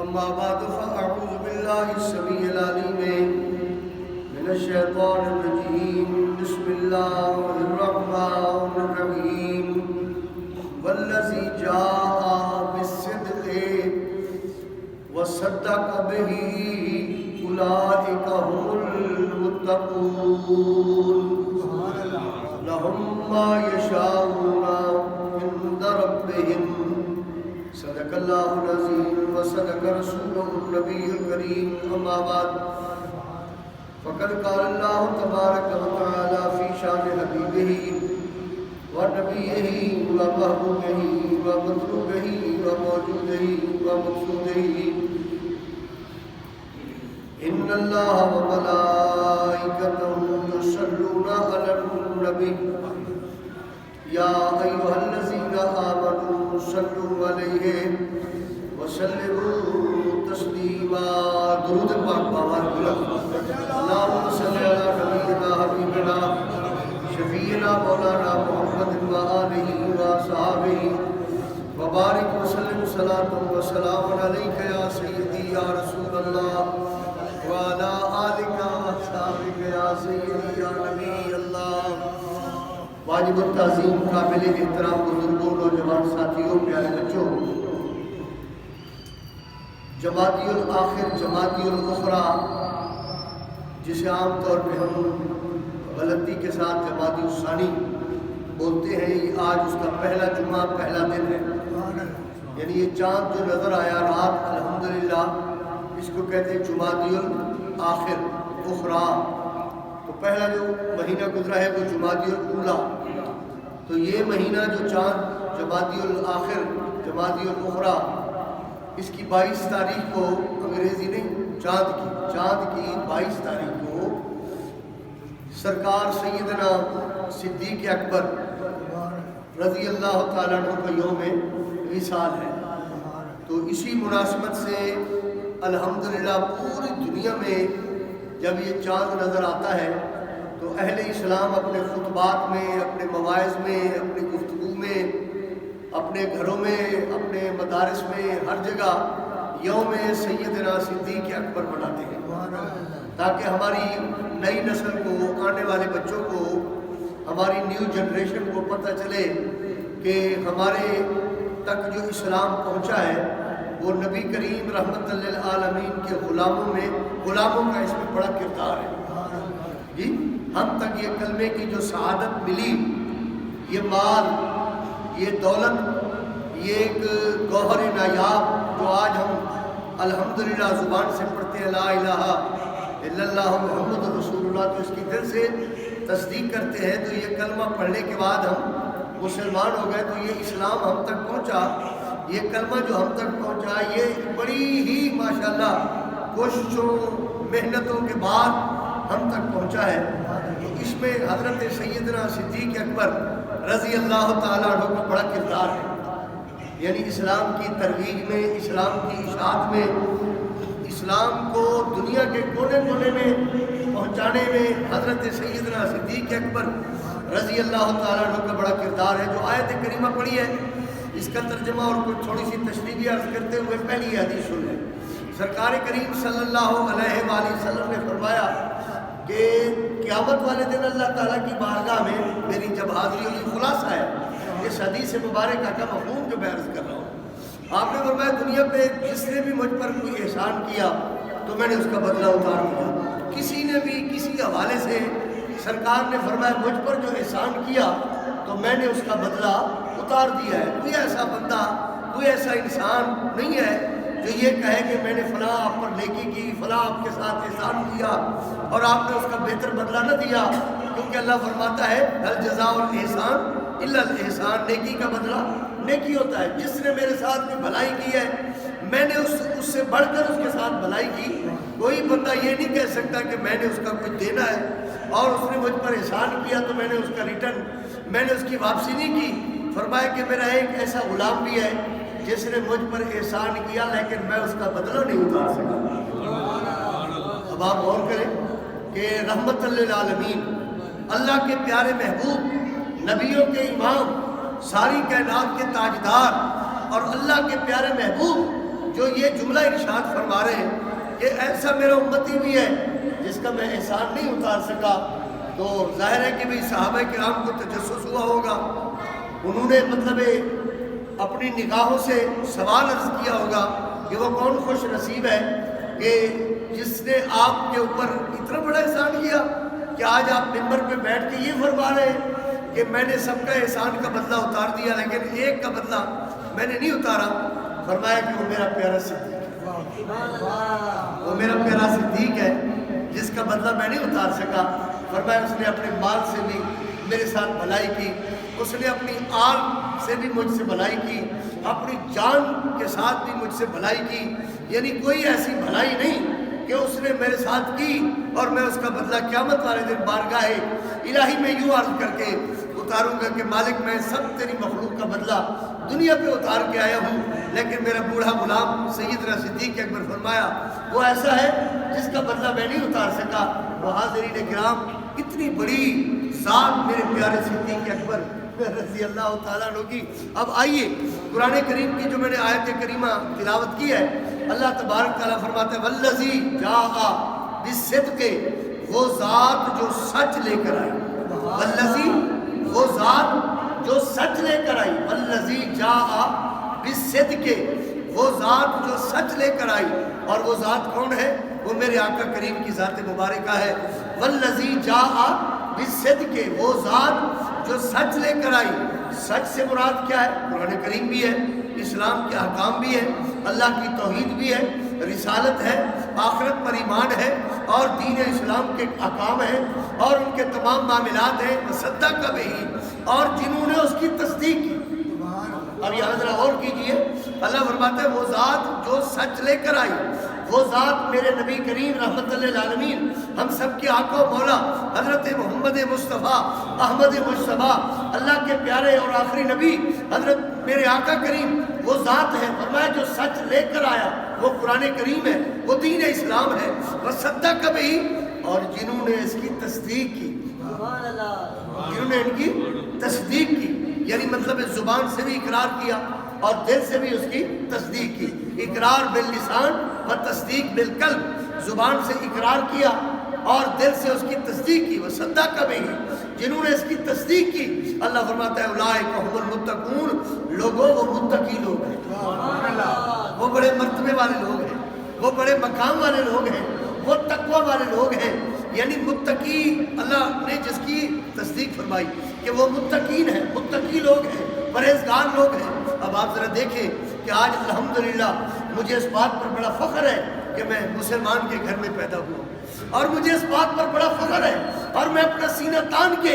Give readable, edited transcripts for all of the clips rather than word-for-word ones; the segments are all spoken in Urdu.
أما بعد فأعوذ بالله السميع العليم من الشيطان الرجيم. بسم الله الرحمن الرحيم. والذي جاء بالصدق وصدق به أولئك هم المتقون لهم ما يشاءون عند ربهم. صدق اللہ العظیم وصدق رسولہ النبی الکریم. اما بعد فقد قال اللہ تبارک وتعالی فی شان حبیبہ ونبیہ ومحبوبہ ومطلوبہ وموجودہ ومقصودہ ان اللہ وملائکتہ یصلون علی النبی یا ایھا الذین آمنوا صلوا علیہ وسلموا تسلیما. درود پاک باور بلند. اللہم صلی علی نبینا حبیبنا شفیعنا مولانا محمد وآلہ وصحبہ وبارک وسلم صلاۃ وسلام علیک یا سیدی یا رسول اللہ وعلی آلک واصحابک یا سیدی یا نبی اللہ. واجب التعظیم قابل احترام بزرگوں نوجوان ساتھیوں پیارے بچوں، جمادی الآخر جمادی الاخری جسے عام طور پہ ہم غلطی کے ساتھ جمادی الثانی بولتے ہیں، یہ آج اس کا پہلا جمعہ پہلا دن ہے. یعنی یہ چاند جو نظر آیا رات الحمدللہ اس کو کہتے ہیں جمادی الآخر اخری. تو پہلا جو مہینہ گزرا ہے وہ جمادی الاولی. تو یہ مہینہ جو چاند جمادی الآخر جمادی الاخری اس کی 22 تاریخ کو انگریزی نہیں چاند کی 22 تاریخ کو سرکار سیدنا صدیق اکبر رضی اللہ تعالیٰ عنہ کا یوم وصال ہے. تو اسی مناسبت سے الحمدللہ پوری دنیا میں جب یہ چاند نظر آتا ہے تو اہل اسلام اپنے خطبات میں، اپنے مواعظ میں، اپنی گفتگو میں، اپنے گھروں میں، اپنے مدارس میں، ہر جگہ یوم سیدنا صدیق اکبر مناتے ہیں تاکہ ہماری نئی نسل کو، آنے والے بچوں کو، ہماری نیو جنریشن کو پتہ چلے کہ ہمارے تک جو اسلام پہنچا ہے وہ نبی کریم رحمت للعالمین کے غلاموں کا اس میں بڑا کردار ہے. جی ہم تک یہ کلمے کی جو سعادت ملی، یہ مال، یہ دولت، یہ ایک گوہر نایاب جو آج ہم الحمدللہ زبان سے پڑھتے ہیں لا الہ الا اللہ محمد رسول اللہ، تو اس کی دل سے تصدیق کرتے ہیں. تو یہ کلمہ پڑھنے کے بعد ہم مسلمان ہو گئے. تو یہ اسلام ہم تک پہنچا، یہ کلمہ جو ہم تک پہنچا یہ بڑی ہی ماشاءاللہ کوششوں محنتوں کے بعد ہم تک پہنچا ہے. تو اس میں حضرت سیدنا صدیق اکبر رضی اللہ تعالیٰ عنہ کا بڑا کردار ہے. یعنی اسلام کی ترویج میں، اسلام کی اشاعت میں، اسلام کو دنیا کے کونے کونے میں پہنچانے میں حضرت سیدنا صدیق اکبر رضی اللہ تعالیٰ عنہ کا بڑا کردار ہے. جو آیت کریمہ پڑھی ہے اس کا ترجمہ اور کچھ تھوڑی سی تشریح عرض کرتے ہوئے پہلی حدیث سن لیں. سرکار کریم صلی اللہ علیہ وآلہ وسلم نے فرمایا کہ قیامت والے دن اللہ تعالیٰ کی بارگاہ میں میری جب حاضری ہوگی. خلاصہ ہے اس حدیث مبارکہ کا مفہوم جو میں عرض کر رہا ہوں. آپ نے فرمایا دنیا پہ جس نے بھی مجھ پر کوئی احسان کیا تو میں نے اس کا بدلہ اتار دیا. کسی نے بھی کسی حوالے سے سرکار نے فرمایا مجھ پر جو احسان کیا تو میں نے اس کا بدلہ اتار دیا ہے. کوئی ایسا بندہ، کوئی ایسا انسان نہیں ہے جو یہ کہے کہ میں نے فلاں آپ پر نیکی کی، فلاں آپ کے ساتھ احسان کیا اور آپ نے اس کا بہتر بدلہ نہ دیا. کیونکہ اللہ فرماتا ہے هل جزاء الاحسان الا الاحسان، نیکی کا بدلہ نیکی ہوتا ہے. جس نے میرے ساتھ کوئی بھلائی کی ہے میں نے اس سے بڑھ کر اس کے ساتھ بھلائی کی. کوئی بندہ یہ نہیں کہہ سکتا کہ میں نے اس کا کچھ دینا ہے اور اس نے مجھ پر احسان کیا تو میں نے اس کا ریٹرن، میں نے اس کی واپسی نہیں کی. فرمایا کہ میرا ایک ایسا غلام بھی ہے جس نے مجھ پر احسان کیا لیکن میں اس کا بدلہ نہیں اتار سکا. اب آپ غور کریں کہ رحمت للعالمین اللہ کے پیارے محبوب، نبیوں کے امام، ساری کائنات کے تاجدار اور اللہ کے پیارے محبوب جو یہ جملہ ارشاد فرما رہے ہیں کہ ایسا میرا امتی بھی ہے جس کا میں احسان نہیں اتار سکا، تو ظاہر ہے کہ بھی صحابہ کرام کو تجسس ہوا ہوگا، انہوں نے مطلب اپنی نگاہوں سے سوال عرض کیا ہوگا کہ وہ کون خوش نصیب ہے کہ جس نے آپ کے اوپر اتنا بڑا احسان کیا کہ آج آپ ممبر پہ بیٹھ کے یہ فرما رہے ہیں کہ میں نے سب کا احسان کا بدلہ اتار دیا لیکن ایک کا بدلہ میں نے نہیں اتارا۔ فرمایا کہ وہ میرا پیارا صدیق ہے، وہ میرا پیارا صدیق ہے جس کا بدلہ میں نہیں اتار سکا۔ فرمایا اس نے اپنے مال سے بھی میرے ساتھ بھلائی کی، اس نے اپنی آل سے بھی مجھ سے بھلائی کی، اپنی جان کے ساتھ بھی مجھ سے بھلائی کی، یعنی کوئی ایسی بھلائی نہیں کہ اس نے میرے ساتھ کی اور میں اس کا بدلہ قیامت والے دن بارگاہ الہی میں یوں عرض کر کے اتاروں گا کہ مالک میں سب تیری مخلوق کا بدلہ دنیا پہ اتار کے آیا ہوں، لیکن میرا بوڑھا غلام سیدنا صدیق اکبر فرمایا وہ ایسا ہے جس کا بدلہ میں نہیں اتار سکا۔ وہ حاضرین کرام، اتنی بڑی ذات میرے پیارے صدیق اکبر رضی اللہ تعالیٰ عنہ کی۔ اب آئیے قرآن کریم کی جو میں نے آیت کریمہ تلاوت کی ہے، اللہ تبارک تعالیٰ فرماتا ہے والذی جاء بالصدق، وہ ذات جو سچ لے کر آئی، والذی وہ ذات جو سچ لے کر آئی، والذی جاء بالصدق، وہ ذات جو سچ لے کر آئی، اور وہ ذات کون ہے؟ وہ میرے آقا کریم کی ذات مبارکہ ہے۔ والذی جاء بالصدق، وہ ذات جو سچ لے کر آئی۔ سچ سے مراد کیا ہے؟ قرآن کریم بھی ہے، اسلام کے احکام بھی ہے، اللہ کی توحید بھی ہے، رسالت ہے، آخرت پر ایمان ہے، اور دین اسلام کے احکام ہیں اور ان کے تمام معاملات ہیں۔ وصدق بہ، اور جنہوں نے اس کی تصدیق کی۔ اب یہاں ذرا غور کیجئے، اللہ فرماتا ہے وہ ذات جو سچ لے کر آئی، وہ ذات میرے نبی کریم رحمت للعالمین ہم سب کے آقا و مولا حضرت محمد مصطفیٰ احمد مجتبیٰ، اللہ کے پیارے اور آخری نبی حضرت میرے آقا کریم وہ ذات ہے۔ فرمایا جو سچ لے کر آیا وہ قرآن کریم ہے، وہ دین اسلام ہے۔ وصدق بہ، اور جنہوں نے اس کی تصدیق کی، جنہوں نے ان کی تصدیق کی، یعنی مطلب زبان سے بھی اقرار کیا اور دل سے بھی اس کی تصدیق کی۔ اقرار باللسان و تصدیق بالقلب، زبان سے اقرار کیا اور دل سے اس کی تصدیق کی۔ وصدق بہ، جنہوں نے اس کی تصدیق کی، اللہ فرماتا ہے اولئک هم المتقون، لوگوں وہ متقی لوگ ہیں، وہ بڑے مرتبے والے لوگ ہیں، وہ بڑے مقام والے لوگ ہیں، وہ تقوی والے لوگ ہیں۔ یعنی متقی، اللہ نے جس کی تصدیق فرمائی کہ وہ متقین ہیں، متقی لوگ ہیں، پرہیزگار لوگ ہیں۔ اب آپ ذرا دیکھیں کہ آج الحمدللہ مجھے اس بات پر بڑا فخر ہے کہ میں مسلمان کے گھر میں پیدا ہوا، اور مجھے اس بات پر بڑا فخر ہے، اور میں اپنا سینہ تان کے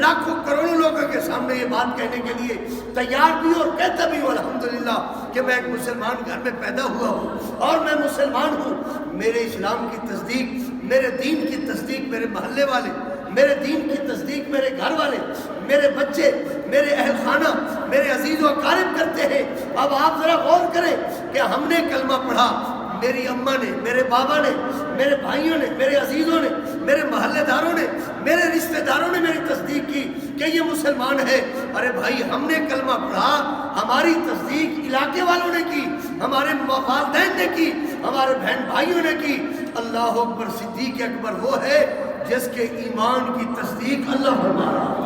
لاکھوں کروڑوں لوگوں کے سامنے یہ بات کہنے کے لیے تیار بھی اور کہتا بھی ہوں الحمدللہ کہ میں ایک مسلمان گھر میں پیدا ہوا ہوں اور میں مسلمان ہوں۔ میرے اسلام کی تصدیق، میرے دین کی تصدیق میرے محلے والے، میرے دین کی تصدیق میرے گھر والے، میرے بچے، میرے اہل خانہ، میرے عزیز و اقارب کرتے ہیں۔ اب آپ ذرا غور کریں کہ ہم نے کلمہ پڑھا، میری اماں نے، میرے بابا نے، میرے بھائیوں نے، میرے عزیزوں نے، میرے محلے داروں نے، میرے رشتہ داروں نے میری تصدیق کی کہ یہ مسلمان ہے۔ ارے بھائی، ہم نے کلمہ پڑھا، ہماری تصدیق علاقے والوں نے کی، ہمارے والدین نے کی، ہمارے بہن بھائیوں نے کی۔ اللہ اکبر، صدیق اکبر وہ ہے جس کے ایمان کی تصدیق اللہ فرما رہا ہے۔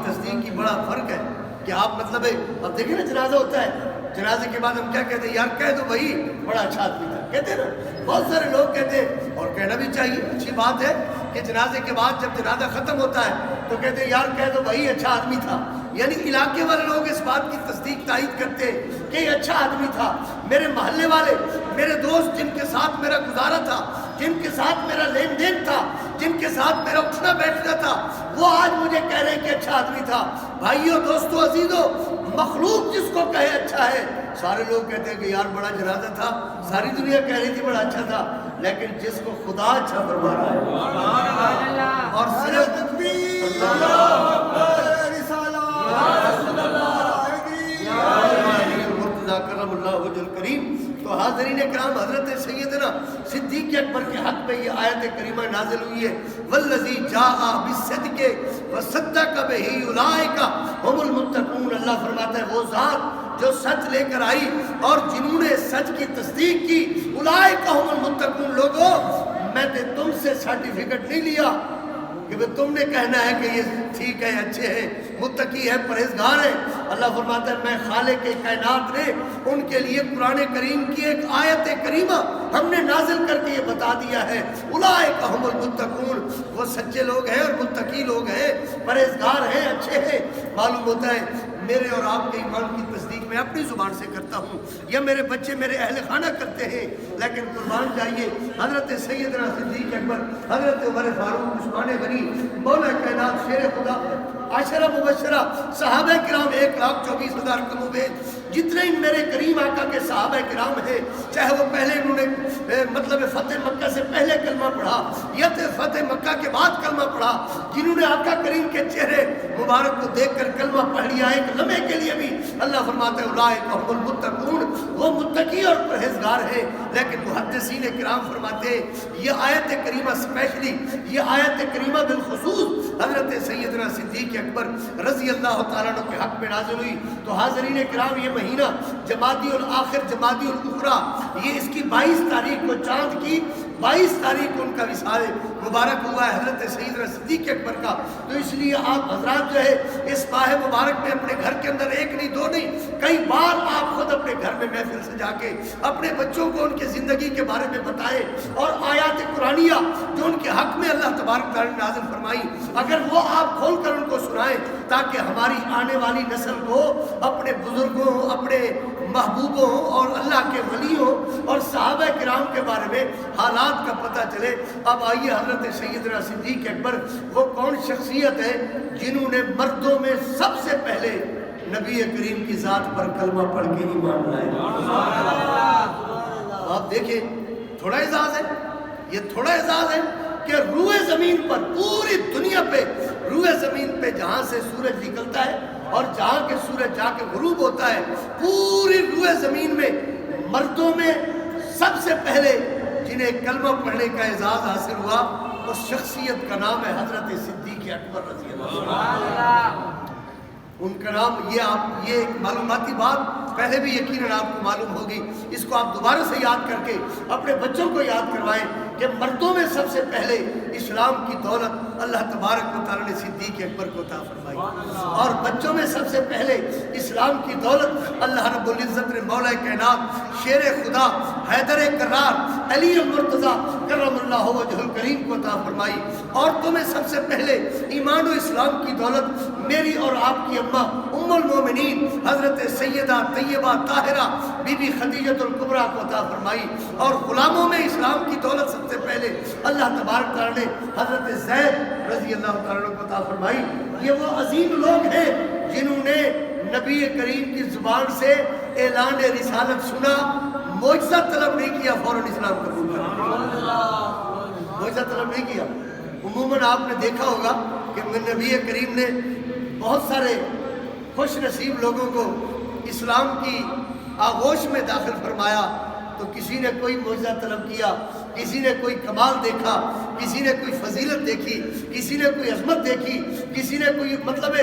تصدیق کی بڑا فرق ہے کہ آپ مطلب ہے، اب دیکھیں نا جنازہ ہوتا ہے، جنازے کے بعد ہم کیا کہتے ہیں؟ یار کہہ دو بھائی بڑا اچھا آدمی تھا، کہتے ہیں نا، بہت سارے لوگ کہتے ہیں، اور کہنا بھی چاہیے، اچھی بات ہے کہ جنازے کے بعد جب جنازہ ختم ہوتا ہے تو کہتے ہیں یار کہہ دو بھائی اچھا آدمی تھا۔ یعنی علاقے والے لوگ اس بات کی تصدیق تائید کرتے ہیں کہ یہ اچھا آدمی تھا۔ میرے محلے والے، میرے دوست جن کے ساتھ میرا گزارا تھا، جن کے ساتھ میرا لین دین تھا، جن کے ساتھ میرا اٹھنا بیٹھنا تھا، وہ آج مجھے کہہ رہے ہیں کہ اچھا آدمی تھا۔ بھائیوں، دوستوں، عزیزوں، مخلوق جس کو کہے اچھا ہے، سارے لوگ کہتے ہیں کہ یار بڑا جنازہ تھا، ساری دنیا کہہ رہی تھی بڑا اچھا تھا، لیکن جس کو خدا اچھا فرما رہا ہے اور صرف کرم اللہ وجہ کریم تو حاضرین کرام حضرت سیدنا صدیق اکبر کے حق میں یہ آیت کریمہ نازل ہوئی ہے والذی جاء بالصدق وصدق بہ اولئک هم المتقون. اللہ فرماتا ہے وہ ذات جو سچ لے کر آئی اور جنہوں نے سچ کی تصدیق کی اولئک هم المتقون. لوگوں میں نے تم سے سرٹیفکیٹ نہیں لیا کہ تم نے کہنا ہے کہ یہ ٹھیک ہے اچھے ہیں متقی ہے پرہیزگار ہے. اللہ فرماتا ہے میں خالق کائنات نے ان کے لیے قرآن کریم کی ایک آیت کریمہ ہم نے نازل کر کے یہ بتا دیا ہے اولئک هم المتقون. وہ سچے لوگ ہیں اور متقی لوگ ہیں پرہیزگار ہیں اچھے ہیں. معلوم ہوتا ہے میرے اور آپ کے ایمان کی تصدیق میں اپنی زبان سے کرتا ہوں یا میرے بچے میرے اہل خانہ کرتے ہیں لیکن قربان جائیے حضرت سیدنا صدیق اکبر حضرت عمر فاروق عثمان غنی مولا کائنات شیر خدا عشرہ مبشرہ صحابہ کرام 1,24,000 کم و بیش جتنے میرے کریم آقا کے صحابہ کرام ہیں چاہے وہ پہلے انہوں نے مطلب فتح مکہ سے پہلے کلمہ پڑھا یا فتح مکہ کے بعد کلمہ پڑھا جنہوں نے آقا کریم کے چہرے مبارک کو دیکھ کر کلمہ پڑھ لیا ایک لمحے کے لیے بھی اللہ فرماتے ہیں اولئک هم المتقون. وہ متقی اور پرہیزگار ہیں. لیکن محدثین کرام فرماتے ہیں یہ آیت کریمہ اسپیشلی یہ آیت کریمہ بالخصوص حضرت سیدنا صدیق اکبر رضی اللہ تعالیٰ عنہ کے حق میں نازل ہوئی. تو حاضرین کرام یہ مہینہ جمادی الاخر جمادی الاخری یہ اس کی 22 تاریخ کو چاند کی 22 تاریخ کو ان کا وصال مبارک ہوا ہے حضرت سیدنا صدیق اکبر کا. تو اس لیے آپ حضرات جو ہے اس ماہ مبارک میں اپنے گھر کے اندر ایک نہیں دو نہیں کئی بار آپ خود اپنے گھر میں محفل سجا کے اپنے بچوں کو ان کے زندگی کے بارے میں بتائے اور آیات قرآنیہ جو ان کے حق میں اللہ تبارک تعالیٰ نے نازل فرمائی اگر وہ آپ کھول کر ان کو سنائیں تاکہ ہماری آنے والی نسل کو اپنے بزرگوں اپنے محبوبوں اور اللہ کے ولیوں اور صحابہ کرام کے بارے میں حالات کا پتہ چلے. اب آئیے حضرت سیدنا صدیق اکبر وہ کون شخصیت ہے جنہوں نے مردوں میں سب سے پہلے نبی کریم کی ذات پر کلمہ پڑھ کے ایمان لایا. آپ دیکھیں تھوڑا اعزاز ہے یہ تھوڑا اعزاز ہے کہ روئے زمین پر پوری دنیا پہ روئے زمین پہ جہاں سے سورج نکلتا ہے اور جہاں کے سورج جا کے غروب ہوتا ہے پوری روئے زمین میں مردوں میں سب سے پہلے جنہیں کلمہ پڑھنے کا اعزاز حاصل ہوا اس شخصیت کا نام ہے حضرت صدیق اکبر رضی اللہ عنہ. ان کا نام یہ ایک معلوماتی بات پہلے بھی یقیناً آپ کو معلوم ہوگی اس کو آپ دوبارہ سے یاد کر کے اپنے بچوں کو یاد کروائیں کہ مردوں میں سب سے پہلے اسلام کی دولت اللہ تبارک و تعالیٰ نے صدیق اکبر کو عطا فرمائی اور بچوں میں سب سے پہلے اسلام کی دولت اللہ رب العزت نے مولا کائنات شیر خدا حیدر کرار علی المرتضیٰ کرم اللہ وجہ الکریم کو عطا فرمائی. عورتوں میں سب سے پہلے ایمان و اسلام کی دولت میری اور آپ کی اماں ام المومنین حضرت سیدہ طیبہ طاہرہ بی بی خدیجۃ الکبریٰ کو عطا فرمائی. اور غلاموں میں اسلام کی دولت سب سے پہلے اللہ تبارک تعالیٰ نے حضرت زید رضی اللہ تعالیٰ کو عطا فرمائی. یہ وہ عظیم لوگ ہیں جنہوں نے نبی کریم کی زبان سے اعلان رسالت سنا معجزہ طلب نہیں کیا فوراً اسلام قبول کیا معجزہ طلب نہیں کیا. عموماً آپ نے دیکھا ہوگا کہ نبی کریم نے بہت سارے خوش نصیب لوگوں کو اسلام کی آغوش میں داخل فرمایا تو کسی نے کوئی معجزہ طلب کیا کسی نے کوئی کمال دیکھا کسی نے کوئی فضیلت دیکھی کسی نے کوئی عظمت دیکھی کسی نے کوئی مطلب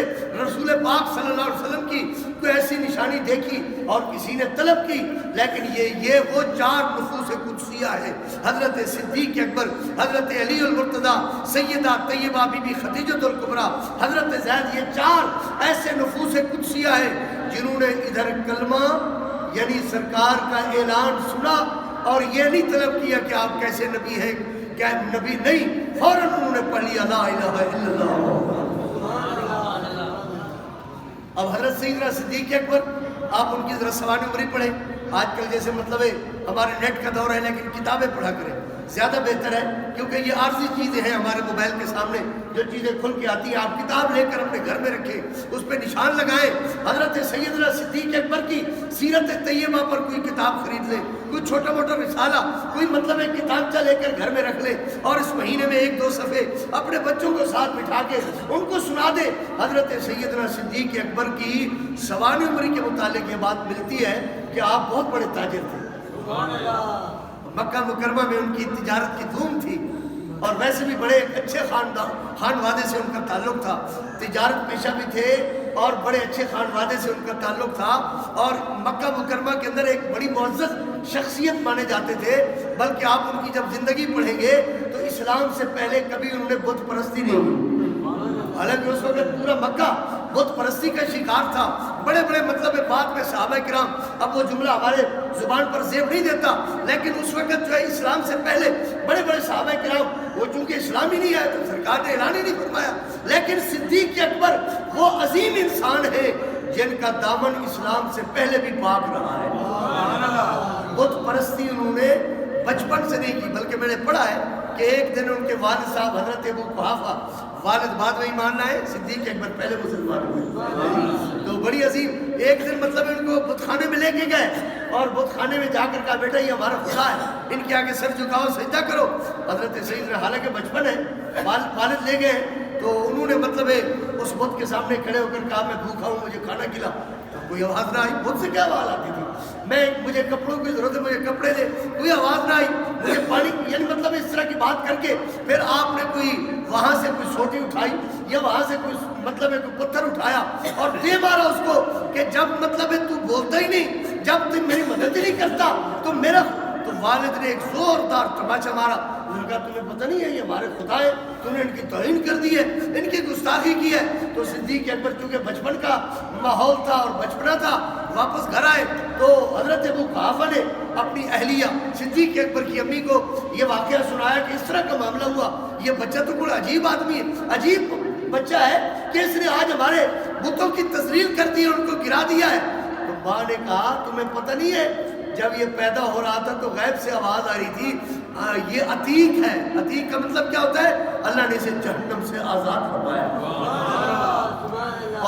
رسول پاک صلی اللہ علیہ وسلم کی کوئی ایسی نشانی دیکھی اور کسی نے طلب کی. لیکن یہ وہ 4 نفوس قدسیہ ہیں حضرت صدیق اکبر حضرت علی المرتضیٰ سیدہ طیبہ بی بی خدیجۃ الکبریٰ حضرت زید. یہ 4 ایسے نفوس قدسیہ ہیں جنہوں نے ادھر کلمہ یعنی سرکار کا اعلان سنا اور یہ نہیں طلب کیا کہ آپ کیسے نبی ہیں کیا نبی نہیں فوراً انہوں نے پڑھ لیا لا الہ الا اللہ. اب حضرت سیدنا صدیق اکبر آپ ان کی ذرا سوانح عمری پڑھیں. آج کل جیسے مطلب ہے ہمارے نیٹ کا دور ہے لیکن کتابیں پڑھا کریں زیادہ بہتر ہے کیونکہ یہ عارضی چیزیں ہیں ہمارے موبائل کے سامنے جو چیزیں کھل کے آتی ہیں آپ کتاب لے کر اپنے گھر میں رکھیں اس پہ نشان لگائیں. حضرت سیدنا صدیق اکبر کی سیرت طیبہ پر کوئی کتاب خرید لیں کوئی چھوٹا موٹا رسالہ کوئی مطلب ایک کتابچہ لے کر گھر میں رکھ لے اور اس مہینے میں 1-2 صفحے اپنے بچوں کو ساتھ بٹھا کے ان کو سنا دے. حضرت سیدنا صدیق اکبر کی سوانح عمری کے متعلق یہ بات ملتی ہے کہ آپ بہت بڑے تاجر تھے مکہ مکرمہ میں ان کی تجارت کی دھوم تھی، اور ویسے بھی بڑے اچھے خانوادے سے ان کا تعلق تھا، تجارت پیشہ بھی تھے اور بڑے اچھے خانوادے سے ان کا تعلق تھا، اور مکہ مکرمہ کے اندر ایک بڑی معزز شخصیت مانے جاتے تھے۔ بلکہ آپ ان کی جب زندگی پڑھیں گے تو اسلام سے پہلے کبھی انہوں نے بت پرستی نہیں کی، حالانکہ اس وقت پورا مکہ بت پرستی کا شکار تھا۔ بڑے بڑے مطلب بات میں صحابہ کرام، اب وہ جملہ ہمارے زبان پر زیب نہیں دیتا، لیکن اس وقت جو ہے اسلام سے پہلے بڑے بڑے صحابہ کرام، وہ چونکہ اسلام ہی نہیں آیا تو سرکار نے اعلان ہی نہیں فرمایا، لیکن صدیق اکبر وہ عظیم انسان ہے جن کا دامن اسلام سے پہلے بھی پاک رہا ہے۔ بت پرستی انہوں نے بچپن سے نہیں کی، بلکہ میں نے پڑھا ہے کہ ایک دن ان کے والد صاحب حضرت ابو قحافہ، والد بعد میں ایمان لائے، صدیق اکبر پہلے مسلمان ہوئے، تو بڑی عظیم ایک دن مطلب ان کو بت خانے میں لے کے گئے، اور بت خانے میں جا کر کہا بیٹا یہ ہمارا خدا ہے، ان کے آگے سر جھکاؤ سجدہ کرو۔ حضرت سید حالانکہ بچپن ہے، والد لے گئے تو انہوں نے مطلب اس بت کے سامنے کھڑے ہو کر کہا میں بھوکا ہوں، مجھے کھانا کھلا۔ تو کوئی آواز نہ آئی، بت سے کیا آواز آتی تھی، مجھے کپڑوں کی ضرورت ہے، مجھے کپڑے دے، کوئی آواز نہ آئی، مجھے پانی، یعنی مطلب اس طرح کی بات کر کے پھر آپ نے کوئی وہاں سے کوئی سوٹی اٹھائی یا وہاں سے کوئی مطلب کوئی پتھر اٹھایا اور دے مارا اس کو، کہ جب مطلب تو بولتا ہی نہیں، جب تم میری مدد ہی نہیں کرتا تو میرا، تو والد نے ایک زوردار تماچا مارا، انہوں نے کہا تمہیں پتہ نہیں ہے یہ ہمارے خدا ہے، تم نے ان کی توہین کر دی ہے، ان کی گستاخی کی ہے۔ تو صدیق اکبر چونکہ بچپن کا ماحول تھا اور بچپنا تھا، واپس گھر آئے تو حضرت ابو قحافہ نے اپنی اہلیہ صدیق اکبر کی امی کو یہ واقعہ سنایا کہ اس طرح کا معاملہ ہوا، یہ بچہ تو بڑا عجیب آدمی ہے، عجیب بچہ ہے کہ اس نے آج ہمارے بتوں کی تذلیل کر دی اور ان کو گرا دیا ہے۔ تو ماں نے کہا تمہیں پتہ نہیں ہے جب یہ پیدا ہو رہا تھا تو غیب سے آواز آ رہی تھی یہ عتیق ہے، عتیق کا مطلب کیا ہوتا ہے، اللہ نے اسے جہنم سے آزاد فرمایا،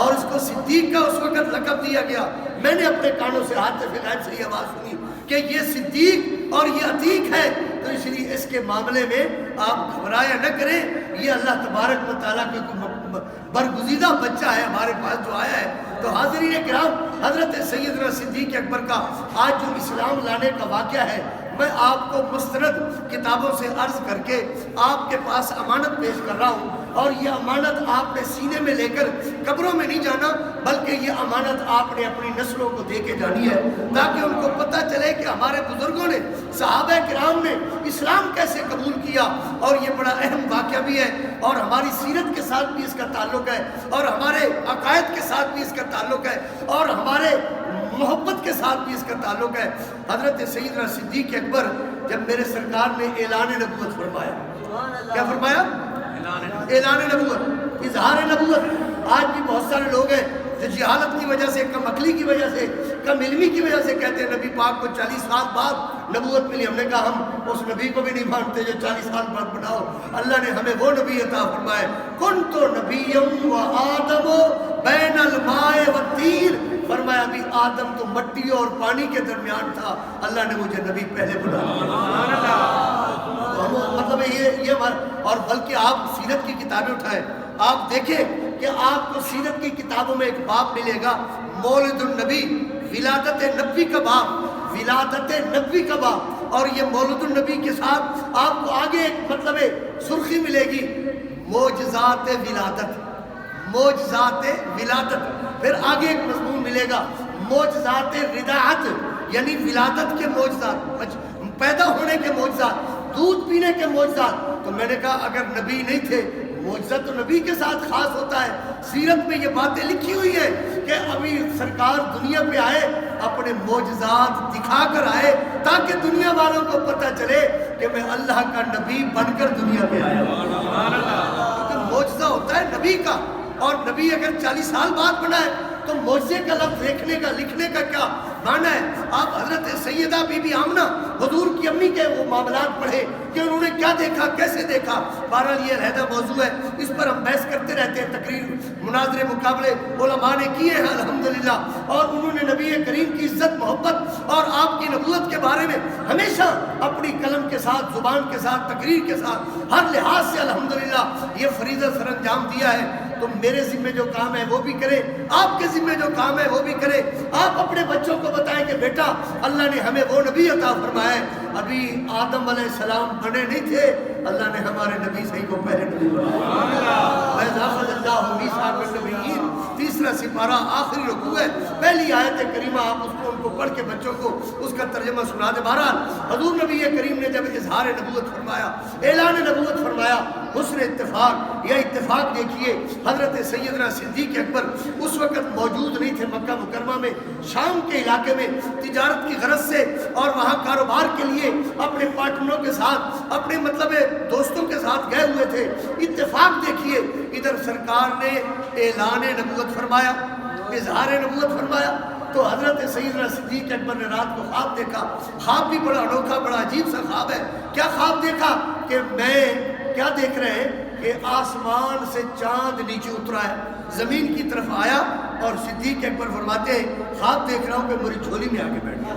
اور اس کو صدیق کا اس وقت لقب دیا گیا۔ میں نے اپنے کانوں سے حاتف غیب سے یہ آواز سنی کہ یہ صدیق اور یہ عتیق ہے، تو اس لیے اس کے معاملے میں آپ گھبرایا نہ کریں، یہ اللہ تبارک و تعالیٰ کا برگزیدہ بچہ ہے ہمارے پاس جو آیا ہے۔ تو حاضرین کرام، حضرت سیدنا صدیق اکبر کا آج جو اسلام لانے کا واقعہ ہے، میں آپ کو مستند کتابوں سے عرض کر کے آپ کے پاس امانت پیش کر رہا ہوں، اور یہ امانت آپ نے سینے میں لے کر قبروں میں نہیں جانا، بلکہ یہ امانت آپ نے اپنی نسلوں کو دے کے جانی ہے، تاکہ ان کو پتہ چلے کہ ہمارے بزرگوں نے، صحابہ کرام نے اسلام کیسے قبول کیا، اور یہ بڑا اہم واقعہ بھی ہے، اور ہماری سیرت کے ساتھ بھی اس کا تعلق ہے، اور ہمارے عقائد کے ساتھ بھی اس کا تعلق ہے، اور ہمارے محبت کے ساتھ بھی اس کا تعلق ہے۔ حضرت سیدنا صدیق اکبر جب میرے سرکار نے اعلان نبوت فرمایا، کیا فرمایا؟ اعلان نبوت، اظہار نبوت۔ آج بھی بہت سارے لوگ ہیں جو جہالت کی وجہ سے، کم عقلی کی وجہ سے، کم علمی کی وجہ سے کہتے ہیں نبی پاک کو 40 سال بعد نبوت ملی۔ ہم نے کہا ہم اس نبی کو بھی نہیں مانتے جو 40 سال بعد بناؤ، اللہ نے ہمیں وہ نبی عطا فرمائے، کنت نبیم و آدم بین الماء والطین، فرمایا بھی آدم تو مٹی اور پانی کے درمیان تھا، اللہ نے مجھے نبی پہلے بنایا۔ مطلب یہ اور بلکہ آپ سیرت کی کتابیں اٹھائیں، آپ دیکھیں کہ آپ کو سیرت کی کتابوں میں ایک باب ملے گا، مولد النبی، ولادت نبی کا باب، ولادت نبی کا باب، اور یہ مولد النبی کے ساتھ آپ کو آگے ایک مطلب سرخی ملے گی، معجزات ولادت، معجزات ولادت، پھر آگے ایک مضمون ملے گا معجزات رضاعت، یعنی ولادت کے معجزات، پیدا ہونے کے معجزات، دودھ پینے کے معجزات۔ تو میں نے کہا اگر نبی نہیں تھے، معجزہ تو نبی کے ساتھ خاص ہوتا ہے۔ سیرت میں یہ باتیں لکھی ہوئی ہیں کہ ابھی سرکار دنیا پہ آئے، اپنے معجزات دکھا کر آئے، تاکہ دنیا والوں کو پتہ چلے کہ میں اللہ کا نبی بن کر دنیا پہ آیا ہوں۔ کیونکہ معجزہ ہوتا ہے نبی کا، اور نبی اگر 40 سال بعد بنا ہے تو معجزے کا لفظ دیکھنے کا، لکھنے کا کیا معنی ہے؟ آپ حضرت سیدہ بی بی آمنہ حضور کی امی کے وہ معاملات پڑھے کہ انہوں نے کیا دیکھا، کیسے دیکھا۔ بہرحال یہ علیحدہ موضوع ہے، اس پر ہم بحث کرتے رہتے ہیں، تقریر، مناظرے، مقابلے علماء نے کیے ہیں الحمدللہ، اور انہوں نے نبی کریم کی عزت، محبت اور آپ کی نبوت کے بارے میں ہمیشہ اپنی قلم کے ساتھ، زبان کے ساتھ، تقریر کے ساتھ، ہر لحاظ سے الحمدللہ یہ فریضہ سر انجام دیا ہے۔ تو میرے ذمہ جو کام ہے وہ بھی کرے، آپ کے ذمہ جو کام ہے وہ بھی کرے۔ آپ اپنے بچوں کو بتائیں کہ بیٹا اللہ نے ہمیں وہ نبی عطا فرمایا ہے، ابھی آدم علیہ السلام بنے نہیں تھے، اللہ نے ہمارے نبی صحیح کو پہلے نبی بنایا۔ وَإِذْ أَخَذَ اللَّهُ مِيثَاقَ النَّبِيِّينَ، تیسرا سپارہ آخری رکوع ہے، پہلی آیت کریمہ آپ اس کو ان کو پڑھ کے بچوں کو اس کا ترجمہ سنا دے۔ بہرحال حضور نبی کریم نے جب اظہار نبوت فرمایا، اعلان نبوت فرمایا، حسن اتفاق یا اتفاق دیکھیے، حضرت سیدنا صدیق اکبر اس وقت موجود نہیں تھے مکہ مکرمہ میں، شام کے علاقے میں تجارت کی غرض سے اور وہاں کاروبار کے لیے اپنے پارٹنروں کے ساتھ، اپنے مطلب دوستوں کے ساتھ گئے ہوئے تھے۔ اتفاق دیکھیے، ادھر سرکار نے اعلان نبوت فرمایا، اظہار نبوت فرمایا، تو حضرت سیدنا صدیق اکبر نے رات کو خواب دیکھا۔ خواب بھی بڑا انوکھا، بڑا عجیب سا خواب ہے۔ کیا خواب دیکھا کہ میں کیا دیکھ رہے ہیں کہ آسمان سے چاند نیچے اترا ہے، زمین کی طرف آیا، اور صدیق اکبر فرماتے ہیں خواب دیکھ رہا ہوں کہ میری جھولی میں آ کے بیٹھ گیا۔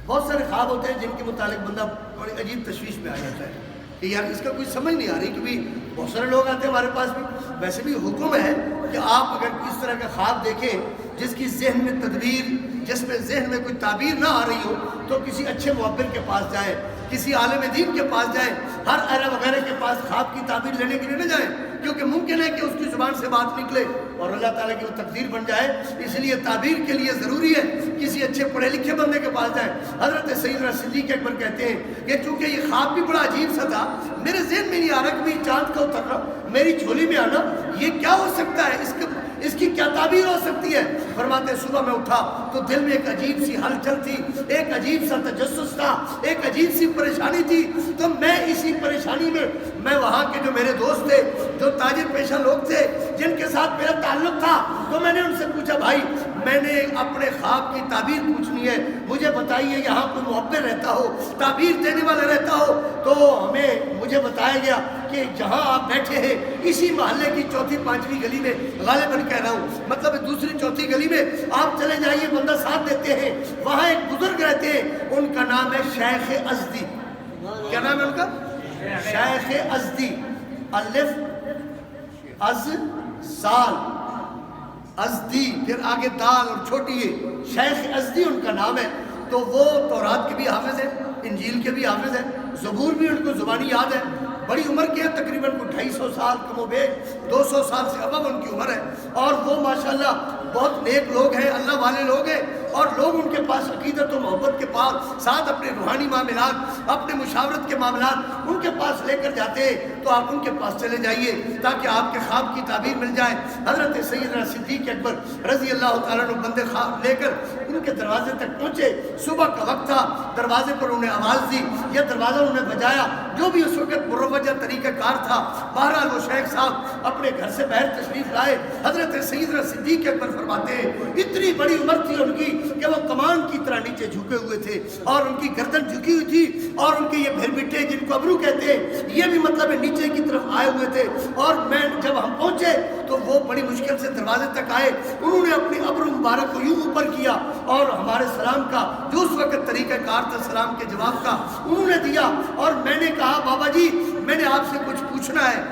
بہت سارے خواب ہوتے ہیں جن کے متعلق بندہ بڑی عجیب تشویش میں آ جاتا ہے کہ یار اس کا کوئی سمجھ نہیں آ رہی، کیونکہ بہت سارے لوگ آتے ہیں ہمارے پاس بھی۔ ویسے بھی حکم ہے کہ آپ اگر اس طرح کا خواب دیکھیں جس کی ذہن میں تدبیر، جس میں ذہن میں کوئی تعبیر نہ آ رہی ہو، تو کسی اچھے معبر کے پاس جائیں، کسی عالم دین کے پاس جائیں، ہر ایرا وغیرہ کے پاس خواب کی تعبیر لینے کے لیے نہ جائیں، کیونکہ ممکن ہے کہ اس کی زبان سے بات نکلے اور اللہ تعالیٰ کی وہ تقدیر بن جائے۔ اس لیے تعبیر کے لیے ضروری ہے کسی اچھے پڑھے لکھے بندے کے پاس جائیں۔ حضرت سیدنا صدیق اکبر کہتے ہیں کہ چونکہ یہ خواب بھی بڑا عجیب سا تھا، میرے ذہن میں نہیں آ رہا کہ بھی چاند کا اترنا، میری جھولی میں آنا، یہ کیا ہو سکتا ہے، اس کی کیا تعبیر ہو سکتی ہے؟ فرماتے صبح میں اٹھا تو دل میں ایک عجیب سی ہلچل تھی، ایک عجیب سا تجسس تھا، ایک عجیب سی پریشانی تھی۔ تو میں اسی پریشانی میں وہاں کے جو میرے دوست تھے، جو تاجر پیشہ لوگ تھے، جن کے ساتھ میرا تعلق تھا، تو میں نے ان سے پوچھا بھائی میں نے اپنے خواب کی تعبیر پوچھنی ہے، مجھے بتائیے یہاں کوئی معبر رہتا ہو، تعبیر دینے والا رہتا ہو۔ تو مجھے بتایا گیا کہ جہاں آپ بیٹھے ہیں اسی محلے کی چوتھی پانچویں گلی میں، غالباً کہہ رہا ہوں، مطلب دوسری چوتھی گلی میں آپ چلے جائیے، بندہ ساتھ دیتے ہیں، وہاں ایک بزرگ رہتے ہیں، ان کا نام ہے شیخ ازدی۔ کیا نام ہے ان کا؟ شیخ ازدی، الف از سال، ازدی، پھر آگے دال اور چھوٹی ہے، شیخ ازدی ان کا نام ہے۔ تو وہ تورات کے بھی حافظ ہیں، انجیل کے بھی حافظ ہیں، زبور بھی ان کو زبانی یاد ہے، بڑی عمر کے ہیں، تقریباً 250 سال کم و بیش 200 سال سے ابو ان کی عمر ہے، اور وہ ماشاءاللہ بہت نیک لوگ ہیں، اللہ والے لوگ ہیں، اور لوگ ان کے پاس عقیدت و محبت کے پاس ساتھ اپنے روحانی معاملات، اپنے مشاورت کے معاملات ان کے پاس لے کر جاتے ہیں۔ تو آپ ان کے پاس چلے جائیے تاکہ آپ کے خواب کی تعبیر مل جائے۔ حضرت سیدنا صدیق اکبر رضی اللہ تعالیٰ عنہ بندے خواب لے کر ان کے دروازے تک پہنچے، صبح کا وقت تھا، دروازے پر انہیں آواز دی یا دروازہ انہیں بجایا، جو بھی اس وقت مروجہ طریقہ کار تھا۔ بہرحال وہ شیخ صاحب اپنے گھر سے باہر تشریف لائے۔ حضرت سیدنا صدیق اکبر فرماتے ہیں اتنی بڑی عمر تھی ان کی کہ وہ کمان کی طرح نیچے جھکے ہوئے تھے، اور ان کی گردن جھکی ہوئی تھی، اور ان کے یہ بھر بٹے جن کو ابرو کہتے ہیں یہ بھی مطلب نیچے کی طرف آئے ہوئے تھے۔ اور جب ہم پہنچے تو وہ بڑی مشکل سے دروازے تک آئے، انہوں نے اپنی ابرو مبارک کو یوں اوپر کیا اور ہمارے سلام کا جو اس وقت طریقہ کار تھا سلام کے جواب کا انہوں نے دیا، اور میں نے کہا بابا جی میں نے آپ سے کچھ پوچھنا ہے،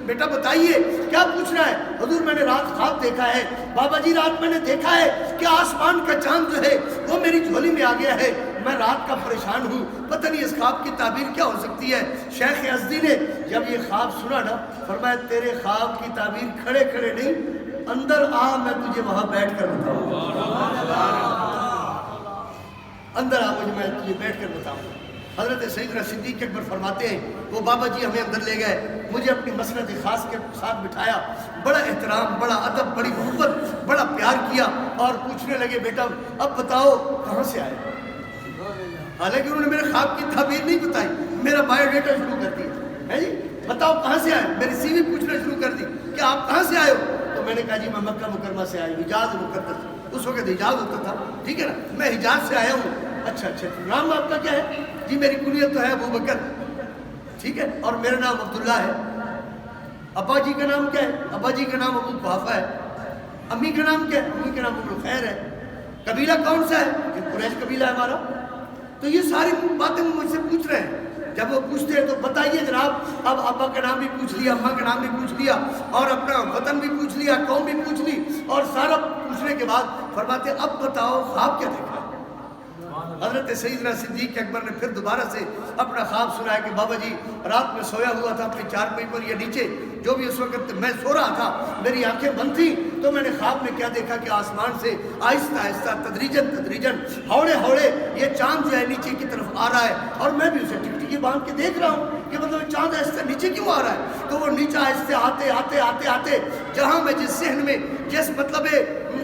بیٹا بتائیے کیا پوچھنا ہے؟ حضور میں نے رات خواب دیکھا ہے، بابا جی رات میں نے دیکھا ہے کہ آسمان کا چاند جو ہے وہ میری جھولی میں آ گیا ہے، میں رات کا پریشان ہوں، پتہ نہیں اس خواب کی تعبیر کیا ہو سکتی ہے۔ شیخ ازدی نے جب یہ خواب سنا نا، فرمایا تیرے خواب کی تعبیر کھڑے کھڑے نہیں، اندر آ میں تجھے وہاں بیٹھ کر بتاؤں، اندر آ مجھے میں تجھے بیٹھ کر بتاؤں۔ حضرت سیدنا صدیق اکبر فرماتے ہیں وہ بابا جی ہمیں اندر لے گئے، مجھے اپنی مسند خاص کے ساتھ بٹھایا، بڑا احترام، بڑا ادب، بڑی محبت، بڑا پیار کیا، اور پوچھنے لگے بیٹا اب بتاؤ کہاں سے آئے؟ حالانکہ انہوں نے میرے خواب کی تعبیر نہیں بتائی، میرا بایو ڈیٹا شروع کر دیا ہے، جی بتاؤ کہاں سے آئے، میری سی وی پوچھنا شروع کر دی کہ آپ کہاں سے آئے ہو؟ تو میں نے کہا جی میں مکہ مکرمہ سے آیا ہوں، حجاز مقدس، اس وقت حجاز ہوتا تھا، ٹھیک ہے نا، میں حجاز سے آیا ہوں۔ اچھا نام آپ کا کیا ہے؟ جی میری کنیت تو ہے ابو بکر، ٹھیک ہے، اور میرا نام عبداللہ ہے۔ ابا جی کا نام کیا ہے؟ ابا جی کا نام ابو قحافہ ہے۔ امی کا نام کیا ہے؟ امی کا نام ام الخیر ہے۔ قبیلہ کون سا ہے؟ کہ قریش قبیلہ ہے ہمارا۔ تو یہ ساری باتیں مجھ سے پوچھ رہے ہیں، جب وہ پوچھتے ہیں تو بتائیے جناب، اب ابا کا نام بھی پوچھ لیا، اماں کا نام بھی پوچھ لیا، اور اپنا وطن بھی پوچھ لیا، قوم بھی پوچھ لی، اور سارا پوچھنے کے بعد فرماتے ہیں اب بتاؤ خواب کیا دیکھا؟ حضرت سیدنا صدیق اکبر نے پھر دوبارہ سے اپنا خواب سنایا کہ بابا جی رات میں سویا ہوا تھا اپنی چارپائی پر یا نیچے، جو بھی اس وقت میں سو رہا تھا، میری آنکھیں بند تھیں، تو میں نے خواب میں کیا دیکھا کہ آسمان سے آہستہ آہستہ تدریجاً ہوڑے ہوڑے یہ چاند جو ہے نیچے کی طرف آ رہا ہے، اور میں بھی اسے ٹکٹکی باندھ کے دیکھ رہا ہوں کہ مطلب چاند آہستہ نیچے کیوں آ رہا ہے؟ تو وہ نیچے آہستہ آتے جہاں میں جس صحن میں جس مطلب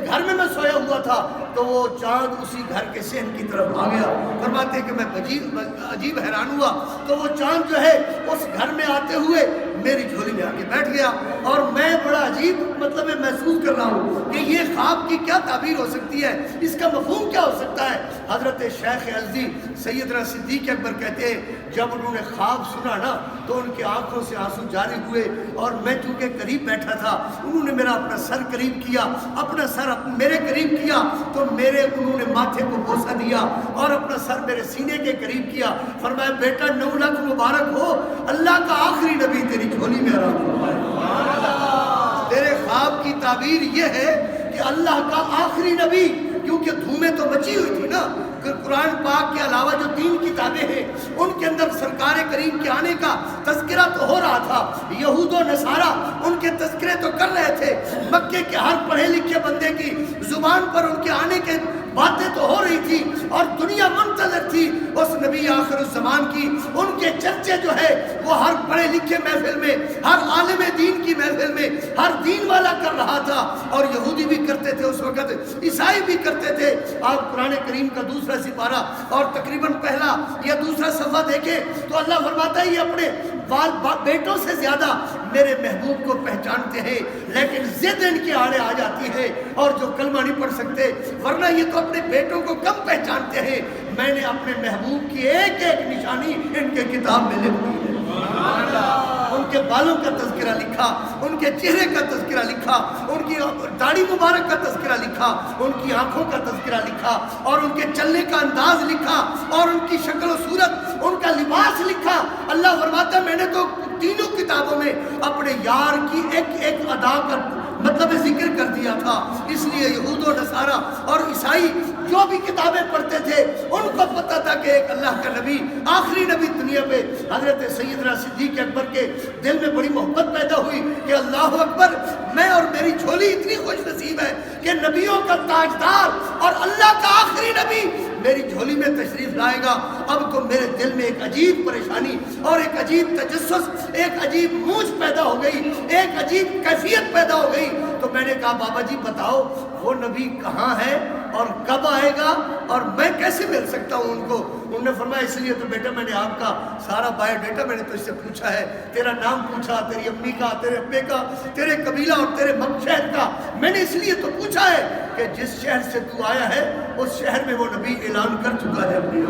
گھر میں سویا ہوا تھا، تو وہ چاند اسی گھر کے صحن کی طرف آ گیا۔ فرماتے ہیں کہ میں عجیب حیران ہوا، تو وہ چاند جو ہے اس گھر میں آتے ہوئے میری جھولی میں آ کے بیٹھ گیا، اور میں بڑا عجیب مطلب محسوس کر رہا ہوں کہ یہ خواب کی کیا تعبیر ہو سکتی ہے، اس کا مفہوم کیا ہو سکتا ہے۔ حضرت شیخ ازدی سیدنا صدیق اکبر کہتے ہیں جب انہوں نے خواب سنا نا تو ان کی آنکھوں سے آنسو جاری ہوئے، اور میں چونکہ قریب بیٹھا تھا، انہوں نے میرا اپنا سر قریب کیا، اپنا سر میرے قریب کیا، تو انہوں نے ماتھے کو بوسہ دیا اور اپنا سر میرے سینے کے قریب کیا، فرمایا بیٹا 9 لاکھ مبارک ہو، اللہ کا آخری نبی تیری جھولی میں آرام فرمائے۔ تیرے خواب کی تعبیر یہ ہے کہ اللہ کا آخری نبی، کیونکہ دھومیں تو مچی ہوئی تھی نا، قرآن پاک کے علاوہ جو 3 کتابیں ہیں ان کے اندر سرکار کریم کے آنے کا تذکرہ تو ہو رہا تھا، یہود و نصارہ ان کے تذکرے تو کر رہے تھے، مکے کے ہر پڑھے لکھے بندے کی زبان پر ان کے آنے کے باتیں تو ہو رہی تھی، اور دنیا منتظر تھی اس نبی آخر الزمان کی، ان کے چرچے جو ہے وہ ہر پڑھے لکھے محفل میں، ہر عالم دین کی محفل میں ہر دین والا کر رہا تھا، اور یہودی بھی کرتے تھے اس وقت، عیسائی بھی کرتے تھے۔ آپ قرآن کریم کا دوسرا سپارہ اور تقریباً پہلا یا دوسرا صفحہ دیکھیں تو اللہ فرماتا ہے یہ اپنے بیٹوں سے زیادہ میرے محبوب کو پہچانتے ہیں، لیکن ضد ان کی آڑے آ جاتی ہے اور جو کلمہ نہیں پڑھ سکتے، ورنہ یہ تو اپنے بیٹوں کو کم پہچانتے ہیں، میں نے اپنے محبوب کی ایک ایک نشانی ان کے کتاب میں لکھ دی ہے۔ ان کے بالوں کا تذکرہ لکھا، ان کے چہرے کا تذکرہ لکھا، ان کی داڑھی مبارک کا تذکرہ لکھا، ان کی آنکھوں کا تذکرہ لکھا، اور ان کے چلنے کا انداز لکھا، اور ان کی شکل و صورت، ان کا لباس لکھا۔ اللہ فرماتا ہے میں نے تو تینوں کتابوں میں اپنے یار کی ایک ایک ادا کا مطلب ذکر کر دیا تھا، اس لیے یہود و نصارہ اور عیسائی جو بھی کتابیں پڑھتے تھے ان کو پتہ تھا کہ ایک اللہ کا نبی، آخری نبی دنیا پہ۔ حضرت سیدنا صدیق اکبر کے دل میں بڑی محبت پیدا ہوئی کہ اللہ اکبر، میں اور میری جھولی اتنی خوش نصیب ہے کہ نبیوں کا تاجدار اور اللہ کا آخری نبی میری جھولی میں تشریف لائے گا۔ اب تو میرے دل میں ایک عجیب پریشانی اور ایک عجیب تجسس، ایک عجیب موج پیدا ہو گئی، ایک عجیب کیفیت پیدا ہو گئی۔ تو میں نے کہا بابا جی بتاؤ وہ نبی کہاں ہے اور کب آئے گا اور میں کیسے مل سکتا ہوں ان کو؟ انہوں نے فرمایا اس لیے تو بیٹا میں نے آپ کا سارا بایو ڈیٹا میں نے تجھ سے پوچھا ہے، تیرا نام پوچھا، تیری امی کا، تیرے ابے کا، تیرے قبیلہ اور تیرے شہر کا، میں نے اس لیے تو پوچھا ہے کہ جس شہر سے تو آیا ہے اس شہر میں وہ نبی اعلان کر چکا ہے اپنی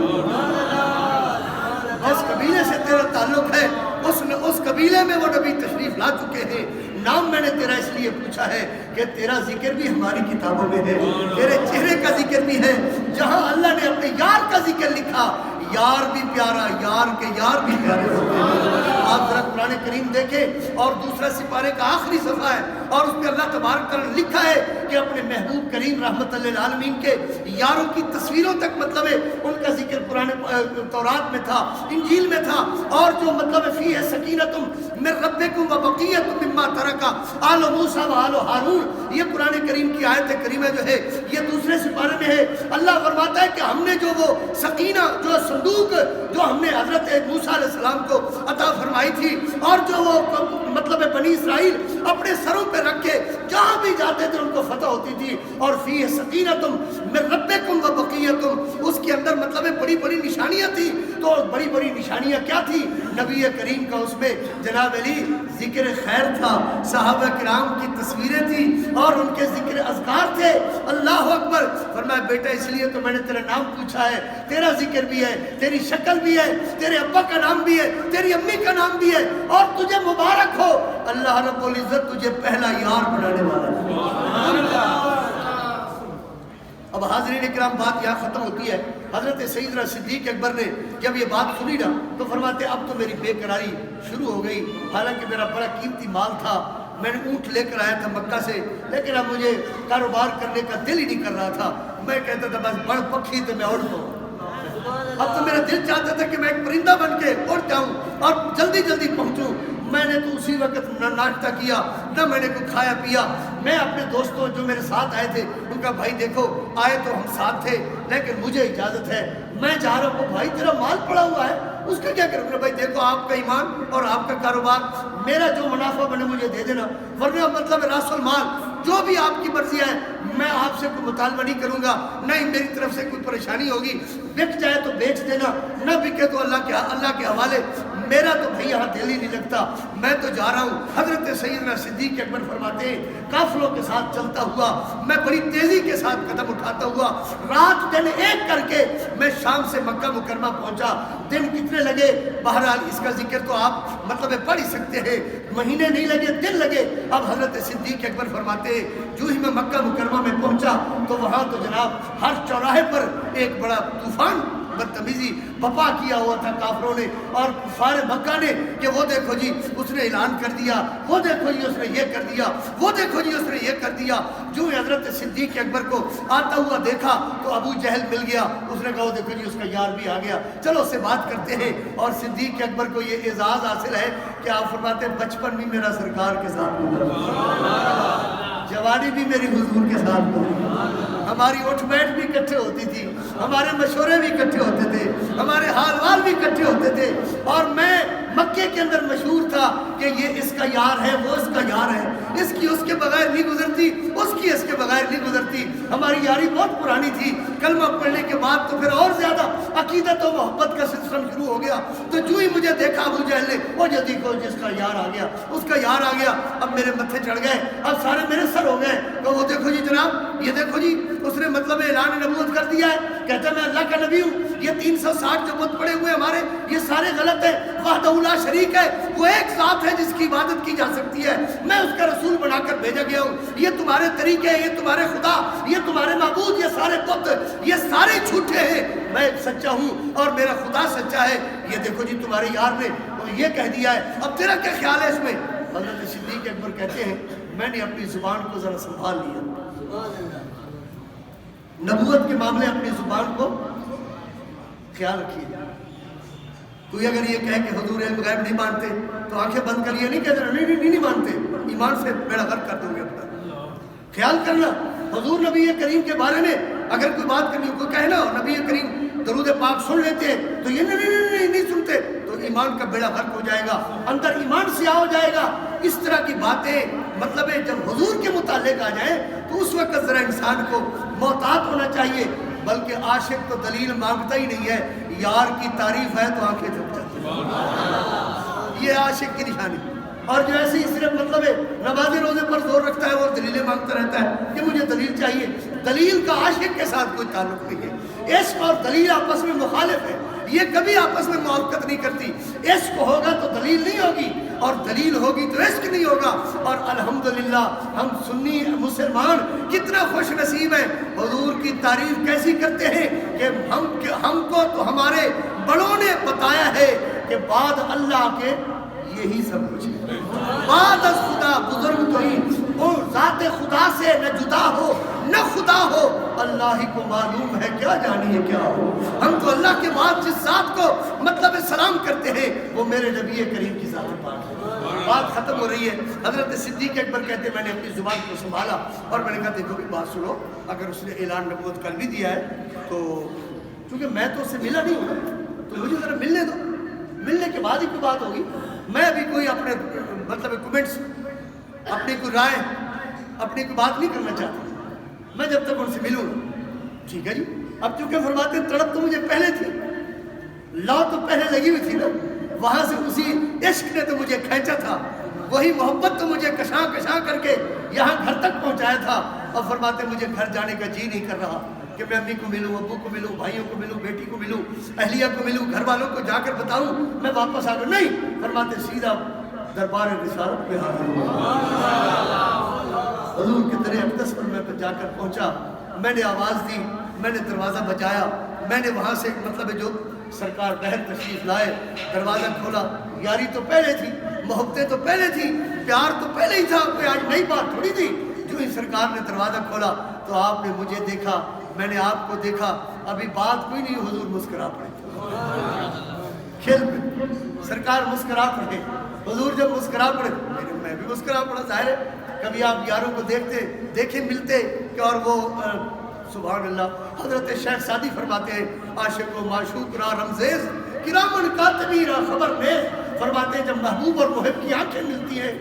جس قبیلے سے تیرا تعلق ہے اس قبیلے میں وہ نبی تشریف لا چکے ہیں۔ نام میں نے تیرا اس لیے پوچھا ہے کہ تیرا ذکر بھی ہماری کتابوں میں ہے، تیرے چہرے کا ذکر بھی ہے، جہاں اللہ نے اپنے یار کا ذکر لکھا، یار بھی پیارا، یار کے یار بھی پیارے ہوتے ہیں۔ آپ ذرا قرآن کریم دیکھیں اور دوسرا سپارے کا آخری صفحہ ہے، اور اس پہ اللہ تبارک تعالیٰ نے لکھا ہے کہ اپنے محبوب کریم رحمت للعالمین کے یاروں کی تصویروں تک مطلب ہے ان کا ذکر قرآن تورات میں تھا، انجیل میں تھا، اور جو مطلب فیہ سکینۃ من ربکم وبقیۃ مما ترک آل موسیٰ و آل ہارون، یہ قرآن کریم کی آیت کریمہ جو ہے یہ دوسرے سپارے میں ہے۔ اللہ فرماتا ہے کہ ہم نے جو وہ سکینہ، جو صندوق جو ہم نے حضرت موسیٰ علیہ السلام کو عطا فرمائی تھی، اور جو وہ مطلب بنی اسرائیل اپنے سروں پہ رکھ کے جہاں بھی جاتے تھے ان کو فتح ہوتی تھی، اور فیہ سکینۃ من ربکم وبقیۃ، اس کے اندر مطلب بڑی بڑی نشانیاں تھیں۔ تو بڑی بڑی نشانیاں کیا تھی؟ نبی کریم کا اس میں جناب علی ذکر خیر تھا، صحابہ کرام کی تصویریں تھیں، اور ان کے ذکر اذکار تھے۔ اللہ اکبر، فرمایا بیٹا اس لیے تو میں نے تیرا نام پوچھا ہے، تیرا ذکر بھی ہے، تیری شکل بھی ہے، تیرے ابا کا نام بھی ہے، تیری امی کا نام بھی ہے، اور تجھے مبارک ہو اللہ رب العزت تجھے پہلا یار بنانے والا ہے۔ اب حاضرین اکرام بات یہاں ختم ہوتی ہے. حضرت سیدنا صدیق اکبر نے جب یہ بات سنی نا تو فرماتے اب تو میری بے قراری شروع ہو گئی. حالانکہ میرا بڑا قیمتی مال تھا, میں نے اونٹ لے کر آیا تھا مکہ سے, لیکن اب مجھے کاروبار کرنے کا دل ہی نہیں کر رہا تھا. میں کہتا تھا بس بڑ پکھی تو میں اڑ پاؤں. اب تو میرا دل چاہتا تھا کہ میں ایک پرندہ بن کے اڑ جاؤں اور جلدی جلدی پہنچوں. میں نے تو اسی وقت نہ ناشتہ کیا نہ میں نے کوئی کھایا پیا. میں اپنے دوستوں جو میرے ساتھ آئے تھے ان کا بھائی دیکھو آئے تو ہم ساتھ تھے لیکن مجھے اجازت ہے میں جا رہا ہوں. بھائی تیرا مال پڑا ہوا ہے اس کا کیا کروں گا؟ بھائی دیکھو آپ کا ایمان اور آپ کا کاروبار, میرا جو منافع بنے مجھے دے دینا, ورنہ مطلب راس المال جو بھی آپ کی مرضی ہے میں آپ سے کوئی مطالبہ نہیں کروں گا, نہیں میری طرف سے کوئی پریشانی ہوگی. بک جائے تو بیچ دینا, نہ بکے تو اللہ کے حوالے. میرا تو بھائی یہاں دل ہی نہیں لگتا, میں تو جا رہا ہوں. حضرت سیدنا صدیق اکبر فرماتے ہیں قافلوں کے ساتھ چلتا ہوا میں بڑی تیزی کے ساتھ قدم اٹھاتا ہوا رات دن ایک کر کے میں شام سے مکہ مکرمہ پہنچا. دن کتنے لگے بہرحال اس کا ذکر تو آپ مطلب پڑھ ہی سکتے ہیں, مہینے نہیں لگے دن لگے. اب حضرت صدیق اکبر فرماتے ہیں جو ہی میں مکہ مکرمہ میں پہنچا تو وہاں تو جناب ہر چوراہے پر ایک بڑا طوفان بدتمیزی بپا کیا ہوا تھا کافروں نے اور کفار مکہ نے کہ وہ دیکھو جی اس نے اعلان کر دیا, وہ دیکھو جی اس نے یہ کر دیا, وہ دیکھو جی اس نے یہ کر دیا. جو حضرت صدیق اکبر کو آتا ہوا دیکھا تو ابو جہل مل گیا, اس نے کہا وہ دیکھو جی اس کا یار بھی آ گیا, چلو اس سے بات کرتے ہیں. اور صدیق اکبر کو یہ اعزاز حاصل ہے کہ آپ فرماتے ہیں بچپن بھی میرا سرکار کے ساتھ گزرا, جوانی بھی میری حضور کے ساتھ گزری, ہماری اٹھ بیٹھ بھی اکٹھے ہوتی تھی, ہمارے مشورے بھی اکٹھے ہوتے تھے, ہمارے حال وال بھی اکٹھے ہوتے تھے. اور میں مکے کے اندر مشہور تھا کہ یہ اس کا یار ہے وہ اس کا یار ہے, اس کی اس کے بغیر نہیں گزرتی, اس کی اس کے بغیر نہیں گزرتی. ہماری یاری بہت پرانی تھی. کلمہ پڑھنے کے بعد تو پھر اور زیادہ عقیدت و محبت کا سلسلہ شروع ہو گیا. تو جو ہی مجھے دیکھا ابو جہل نے وہ جلدی کو جس کا یار آ گیا, اس کا یار آ گیا. اب میرے متھے چڑھ گئے, اب سارے میرے سر ہو گئے. تو وہ دیکھو جی جناب یہ دیکھو جی اس نے مطلب اعلان نبوت کر دیا ہے, کہتا ہے میں اللہ کا نبی ہوں. یہ 360 جو بت پڑے ہوئے ہمارے یہ سارے غلط ہیں, وحدہ لا شریک ہے, وہ ایک ذات ہے جس کی عبادت کی جا سکتی ہے, میں اس کا رسول بنا کر بھیجا گیا ہوں. یہ تمہارے طریقے, یہ تمہارے خدا, یہ تمہارے معبود, یہ سارے بت یہ سارے جھوٹے ہیں, میں سچا ہوں اور میرا خدا سچا ہے. یہ دیکھو جی تمہارے یار نے یہ کہہ دیا ہے, اب تیرا کیا خیال ہے اس میں؟ حضرت صدیق اکبر کہتے ہیں میں نے اپنی زبان کو ذرا سنبھال لیا. نبوت کے معاملے اپنی زبان کو خیال رکھیے. کوئی اگر یہ کہے کہ حضور علم غیب نہیں مانتے تو آنکھیں بند کر یہ نہیں کہتے نہیں مانتے, ایمان سے بیڑا غرق کر دوں گے اپنا. خیال کرنا حضور نبی کریم کے بارے میں اگر کوئی بات کرنی ہو, کوئی کہنا نبی کریم درود پاک سن لیتے ہیں تو یہ نہیں سنتے تو ایمان کا بیڑا غرق ہو جائے گا, اندر ایمان سیاہ ہو جائے گا. اس طرح کی باتیں مطلب جب حضور کے متعلق آ جائیں تو اس وقت ذرا انسان کو محتاط ہونا چاہیے. بلکہ عاشق تو دلیل مانگتا ہی نہیں ہے, یار کی تعریف ہے تو آنکھیں جھک جاتی ہیں, یہ عاشق کی نشانی. اور جو ایسے ہی صرف مطلب نماز روزے پر زور رکھتا ہے وہ دلیلیں مانگتا رہتا ہے کہ مجھے دلیل چاہیے. دلیل کا عاشق کے ساتھ کوئی تعلق نہیں ہے. عشق اور دلیل آپس میں مخالف ہے, یہ کبھی آپس میں موافقت نہیں کرتی. عشق ہوگا تو دلیل نہیں ہوگی اور دلیل ہوگی تو عشق نہیں ہوگا. اور الحمدللہ ہم سنی مسلمان کتنا خوش نصیب ہیں, حضور کی تعریف کیسی کرتے ہیں کہ ہم کو تو ہمارے بڑوں نے بتایا ہے کہ بعد اللہ کے یہی سب کچھ ہے. بعد از خدا بزرگ تو ہی, اور ذات خدا سے نہ جدا ہو نہ خدا ہو, اللہ ہی کو معلوم ہے کیا جانیے کیا ہو. ہم تو اللہ کے بعد جس ذات کو مطلب سلام کرتے ہیں وہ میرے نبی کریم کی ذات پاک ہے. بات ختم ہو رہی ہے. حضرت صدیق اکبر کہتے ہیں میں نے اپنی زبان کو سنبھالا اور میں نے کہا دیکھو بھی بات سنو, اگر اس نے اعلان نبوت کر بھی دیا ہے تو چونکہ میں تو اس سے ملا نہیں ہوں تو مجھے ذرا ملنے دو, ملنے کے بعد ہی کوئی بات ہوگی. میں ابھی کوئی اپنے مطلب کمنٹس, اپنی کوئی رائے, اپنی کوئی بات نہیں کرنا چاہتا, میں جب تک ان سے ملوں. ٹھیک ہے جی. اب چونکہ فرماتے تڑپ تو مجھے پہلے تھی, لا تو پہلے لگی ہوئی تھی نا, وہاں سے اسی عشق نے تو مجھے کھینچا تھا, وہی محبت تو مجھے کشاں کشاں کر کے یہاں گھر تک پہنچایا تھا. اور فرماتے مجھے گھر جانے کا جی نہیں کر رہا کہ میں امی کو ملوں, ابو کو ملوں, بھائیوں کو ملوں, بیٹی کو ملوں, اہلیہ کو ملوں, گھر والوں کو جا کر بتاؤں میں واپس آ گیا. نہیں, فرماتے سیدھا دربار رسالت پہ حاضر ہوا. حضور کے در اقدس پر میں جا کر پہنچا میں نے آواز دی, میں نے دروازہ بجایا, میں نے وہاں سے مطلب جو سرکار بہر تشریف لائے, دروازہ کھولا. یاری تو پہلے تھی, محبتیں تو پہلے تھی, پیار تو پہلے ہی تھا, کوئی آج نئی بات تھوڑی تھی. جو ہی سرکار نے دروازہ کھولا تو آپ نے مجھے دیکھا, میں نے آپ کو دیکھا. ابھی بات کوئی نہیں, حضور مسکرا پڑے, کھل پڑے, سرکار مسکرا پڑے. حضور جب مسکرا پڑے میں بھی مسکرا پڑا. ظاہر ہے کبھی آپ یاروں کو دیکھے ملتے کہ, اور وہ سبحان اللہ. حضرت شیخ سعدی فرماتے ہیں عاشق و معشوق را رمزیز کرامن کاتبی را خبر نیز. فرماتے ہیں جب محبوب اور محب کی آنکھیں ملتی ہیں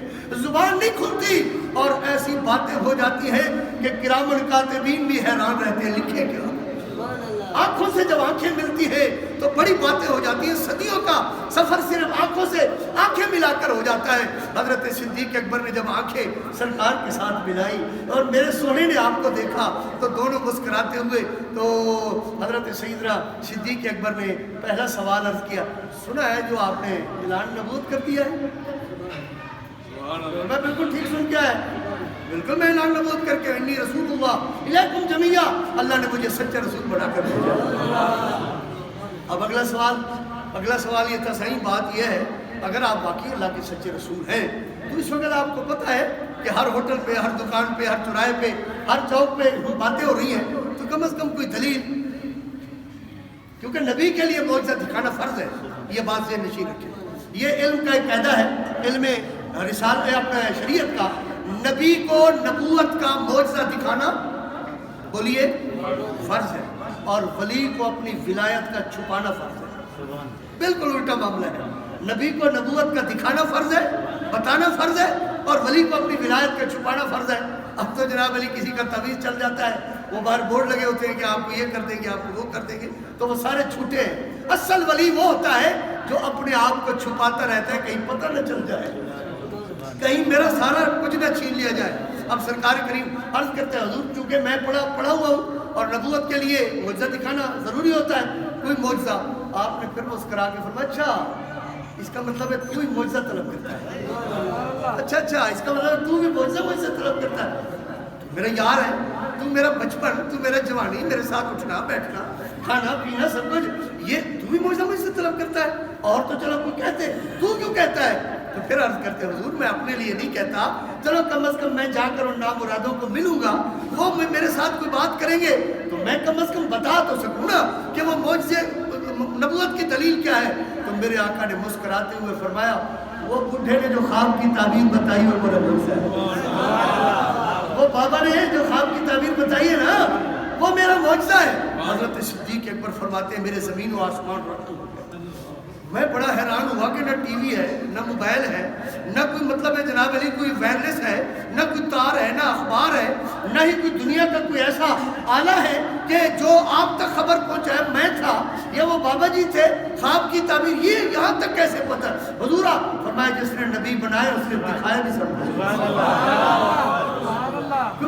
زبان نہیں کھلتی اور ایسی باتیں ہو جاتی ہیں کہ کرامن کاتبین بھی حیران رہتے ہیں لکھے کیا. آنکھوں سے جب آنکھیں ملتی ہیں تو بڑی باتیں ہو جاتی ہیں. صدیوں کا سفر صرف آنکھوں سے آنکھیں ملا کر ہو جاتا ہے. حضرت صدیق اکبر نے جب آنکھیں سرکار کے ساتھ ملائی اور میرے سونے نے آپ کو دیکھا تو دونوں مسکراتے ہوئے, تو حضرت سیدنا صدیق اکبر نے پہلا سوال عرض کیا, سنا ہے جو آپ نے اعلان نبوت کر دیا ہے؟ میں بالکل ٹھیک سن کے آیا, بالکل میں اعلان نبوت کر کے انی رسول اللہ الیکم جمیعا, اللہ نے مجھے سچا رسول بنا کر بھیجا. اب اگلا سوال یہ تھا, صحیح بات یہ ہے اگر آپ واقعی اللہ کے سچے رسول ہیں تو اس وقت آپ کو پتہ ہے کہ ہر ہوٹل پہ, ہر دکان پہ, ہر چوراہے پہ, ہر چوک پہ باتیں ہو رہی ہیں, تو کم از کم کوئی دلیل, کیونکہ نبی کے لیے معجزہ دکھانا فرض ہے. یہ بات ذہن نشین رکھیں, یہ علم کا ایک قاعدہ ہے, علم رسالت اپنا شریعت کا. نبی کو نبوت کا معجزہ دکھانا بولیے فرض ہے, اور ولی کو اپنی ولایت کا چھپانا فرض ہے. بالکل الٹا معاملہ ہے. نبی کو نبوت کا دکھانا فرض ہے, بتانا فرض ہے, اور ولی کو اپنی ولایت کا چھپانا فرض ہے. اب تو جناب علی کسی کا تعویذ چل جاتا ہے, وہ باہر بورڈ لگے ہوتے ہیں کہ آپ کو یہ کر دیں گے, آپ کو وہ کر دیں گے, تو وہ سارے چھوٹے ہیں. اصل ولی وہ ہوتا ہے جو اپنے آپ کو چھپاتا رہتا ہے, کہیں پتہ نہ چل جائے, کہیں میرا سارا کچھ نہ چھین لیا جائے. اب سرکار کریم عرض کرتے ہیں حضور چونکہ میں پڑھا ہوا ہوں اور نبوت کے لیے معجزہ دکھانا ضروری ہوتا ہے, کوئی معجزہ. آپ نے پھر مسکرا کے فرمایا اچھا اس کا مطلب ہے تو ہی معجزہ طلب کرتا ہے. اچھا اس کا مطلب ہے تو بھی معجزہ مجھ سے طلب کرتا ہے. تو میرا یار ہے, تو میرا بچپن, تو میرا جوانی, میرے ساتھ اٹھنا بیٹھنا, کھانا پینا سب کچھ, یہ تو بھی معجزہ مجھ سے طلب کرتا ہے. اور تو چلو کوئی کہتے, تو کیوں کہتا ہے؟ تو پھر عرض کرتے حضور میں اپنے لیے نہیں کہتا, چلو کم از کم میں جا کر ان نامرادوں کو ملوں گا, وہ میرے ساتھ کوئی بات کریں گے تو میں کم از کم بتا تو سکوں نا کہ وہ معجزے نبوت کی دلیل کیا ہے. تو میرے آقا نے مسکراتے ہوئے فرمایا وہ بڈھے نے جو خواب کی تعبیر بتائی وہ میرا معجزہ ہے. وہ بابا نے جو خواب کی تعبیر بتائی ہے نا وہ میرا معجزہ ہے. حضرت صدیق اکبر فرماتے ہیں میرے زمین و آسمان رکھوں. میں بڑا حیران ہوا کہ نہ ٹی وی ہے, نہ موبائل ہے, نہ کوئی مطلب ہے جناب علی کوئی وائرلیس ہے, نہ کوئی تار ہے, نہ اخبار ہے, نہ ہی کوئی دنیا کا کوئی ایسا آلہ ہے کہ جو آپ تک خبر پہنچائے. میں تھا یا وہ بابا جی تھے, خواب کی تعبیر یہ یہاں تک کیسے پتہ؟ حضور فرمایا جس نے نبی بنائے اس نے دکھایا بھی سب.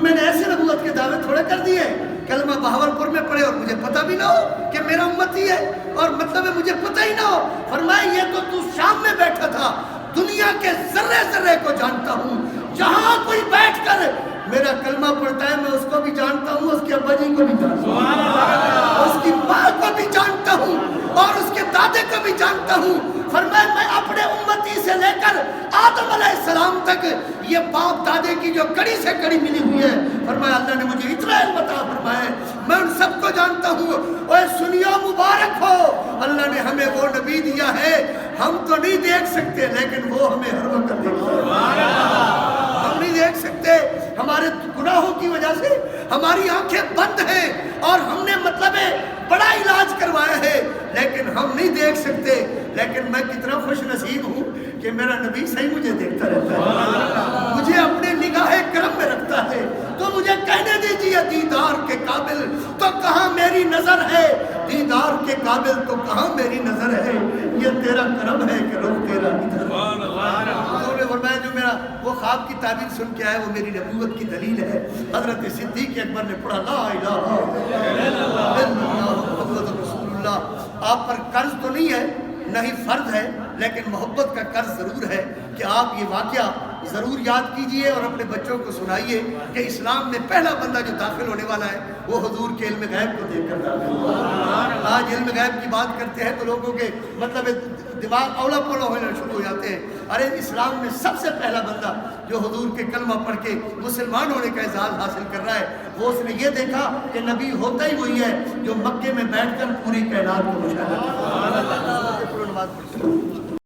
میں نے ایسے نبوت کے دعوے تھوڑے کر دیے کلمہ بہاولپور میں پڑھے اور مجھے پتہ بھی نہ ہو کہ میرا امتی ہے, اور مطلب ہے مجھے پتہ ہی نہ ہو. فرمایا یہ تو شام میں بیٹھا تھا, دنیا کے ذرے ذرے کو جانتا ہوں. جہاں کوئی بیٹھ کر میرا کلمہ پڑھتا ہے میں اس کو بھی جانتا ہوں, اس کے ابا جی کو بھی جانتا ہوں, اس کی ماں کو بھی جانتا ہوں, اور اس کے دادے کو بھی جانتا ہوں. فرمایا میں اپنے امتی سے لے کر آدم علیہ السلام تک یہ باپ دادے کی جو کڑی سے کڑی ملی ہوئی ہے, فرمایا اللہ نے مجھے اتنا علم عطا فرمایا ہے میں ان سب کو جانتا ہوں. اوے سنیو مبارک ہو, اللہ نے ہمیں وہ نبی دیا ہے ہم تو نہیں دیکھ سکتے لیکن وہ ہمیں ہر وقت دیکھتا ہے. ہم نہیں دیکھ سکتے, ہمارے گناہوں کی وجہ سے ہماری آنکھیں بند ہیں اور ہم نے مطلب ہے بڑا علاج کروایا ہے لیکن ہم نہیں دیکھ سکتے. لیکن میں کتنا خوش نصیب ہوں کہ میرا نبی صحیح مجھے دیکھتا رہتا ہے, مجھے اپنے نگاہ کرم میں رکھتا ہے. تو مجھے کہنے دیجیے دیدار کے قابل تو کہاں میری نظر ہے, دیدار کے قابل تو کہاں میری نظر ہے, یہ تیرا کرم ہے کہ رخ تیرا ادھر. حضور نے فرمایا جو میرا وہ خواب کی تعبیر سن کے آئے وہ میری نبوت کی دلیل ہے. حضرت صدیق اکبر نے پڑھا لا الہ الا اللہ محمد رسول اللہ. آپ پر قرض تو نہیں ہے, نہ ہی فرض ہے, لیکن محبت کا قرض ضرور ہے کہ آپ یہ واقعہ ضرور یاد کیجئے اور اپنے بچوں کو سنائیے کہ اسلام میں پہلا بندہ جو داخل ہونے والا ہے وہ حضور کے علم غیب کو دیکھ کر داخل ہوگا۔ آج علم غیب کی بات کرتے ہیں تو لوگوں کے مطلب دماغ اولا پولا ہونا شروع ہو جاتے ہیں۔ ارے اسلام میں سب سے پہلا بندہ جو حضور کے کلمہ پڑھ کے مسلمان ہونے کا اعزاز حاصل کر رہا ہے وہ اس نے یہ دیکھا کہ نبی ہوتا ہی وہی ہے جو مکے میں بیٹھ کر پوری کائنات کو مشاہدہ کرتا ہے۔